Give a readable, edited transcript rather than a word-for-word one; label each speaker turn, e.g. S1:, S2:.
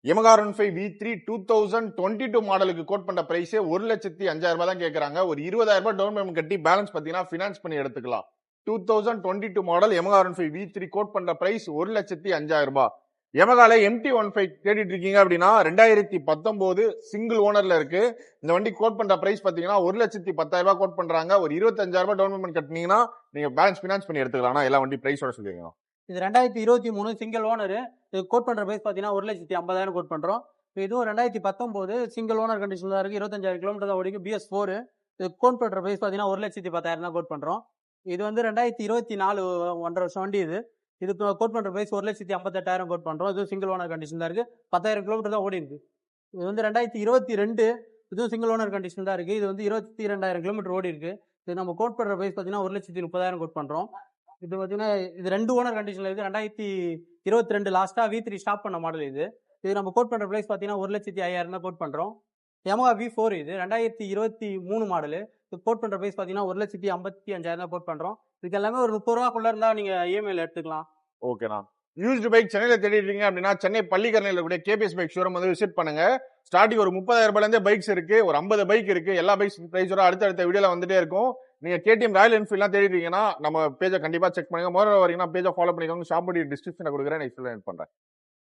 S1: YAMAHA R15 V3 2022 மாடலுக்கு code பண்ற price 1,05,000 தான் கேக்குறாங்க. ஒரு 20,000 டவுன் பேமெண்ட் கட்டி பேலன்ஸ் பாத்தீங்கன்னா ஃபினான்ஸ் பண்ணி எடுத்துக்கலாம். 2022 model YAMAHA R15 V3 quote பண்ற பிரைஸ் 1,05,000. YAMAHAல MT-15 தேடிட்டு இருக்கீங்க அப்படின்னா 2019 சிங்கிள் ஓனர்ல இருக்கு. இந்த வண்டி கோட் பண்ற பிரைஸ் பாத்தீங்கன்னா 1,10,000 கோட் பண்றாங்க. ஒரு 25,000 டவுன் பேமெண்ட் கட்டினீங்கன்னா நீங்க பேலன்ஸ் ஃபினான்ஸ் பண்ணி எடுத்துக்கலாம். எல்லா வண்டி பிரைஸோட சொல்லுங்க.
S2: இது 2023 சிங்கிள் ஓனர். இது கோட் பண்ற பிரைஸ் பாத்தீங்கன்னா 1,50,000 கோட் பண்றோம். இதுவும் 2019 சிங்கிள் ஓனர் கண்டிஷன் தான் இருக்கு. 25,000 கிலோமீட்டர் தான் ஓடிக்கு. BS4. இது கோட் பண்ற பிரைஸ் பாத்தீங்கன்னா 1,10,000 தான் கோட் பண்றோம். இது வந்து 2024 1.5 வருஷம் வண்டி. இது கோட் பண்ற பிரைஸ் 1,58,000 கோட் பண்றோம். இது சிங்கிள் ஓனர் கண்டிஷன் தான் இருக்கு. 10,000 கிலோமீட்டர் தான் ஓடி இருக்கு. இது வந்து 2022 இதுவும் சிங்கிள் ஓனர் கண்டிஷன் தான் இருக்கு. இது வந்து 22,000 கிலோமீட்டர் ஓடி இருக்கு. இது நம்ம கோட் பண்ற பிரைஸ் பாத்தீங்கன்னா 1,30,000 கோட் பண்றோம். இது பாத்தீங்கன்னா இது 2 ஓனர் கண்டிஷன்ல இருக்கு. 2022 லாஸ்டா V3 ஸ்டாப் பண்ண மாடல் இது. இது நம்ம கோட் பண்ற பிரைஸ் பாத்தீங்கன்னா 1,05,000 தான் கோட் பண்றோம். YAMAHA V4 இது 2023 மாடல். இது கோட் பண்ற பிரைஸ் பாத்தீங்கன்னா 1,55,000 தான் கோட் பண்றோம். இதுக்கு எல்லாமே ஒரு 30 ரூபாக்குள்ள இருந்தா நீங்க EMI எடுத்துக்கலாம்.
S1: ஓகேண்ணா. யூஸ்டு பைக் சென்னையில தேடிட்டீங்க அப்படின்னா சென்னை பள்ளிக்கரணையில கூட KPS பைக் ஷோரூம் வந்து விசிட் பண்ணுங்க. ஸ்டார்டிங் ஒரு 30,000 இருந்தே பைக்ஸ் இருக்கு. ஒரு 50 பைக் இருக்கு. எல்லா பைக்ஸ் பிரைஸோட அடுத்த வீடியோல வந்துட்டே இருக்கும். நீங்க KTM ராயல் என்ஃபீல்ட் எல்லாம் தேடிட்டீங்கன்னா நம்ம பேஜை கண்டிப்பா செக் பண்ணுங்க. முதல்ல வரீங்கன்னா பேஜை ஃபாலோ பண்ணிக்கோங்க. ஷாப் டிஸ்கிரிப்ஷன்ல கொடுக்குறேன். நெக்ஸ்ட் பண்றேன்.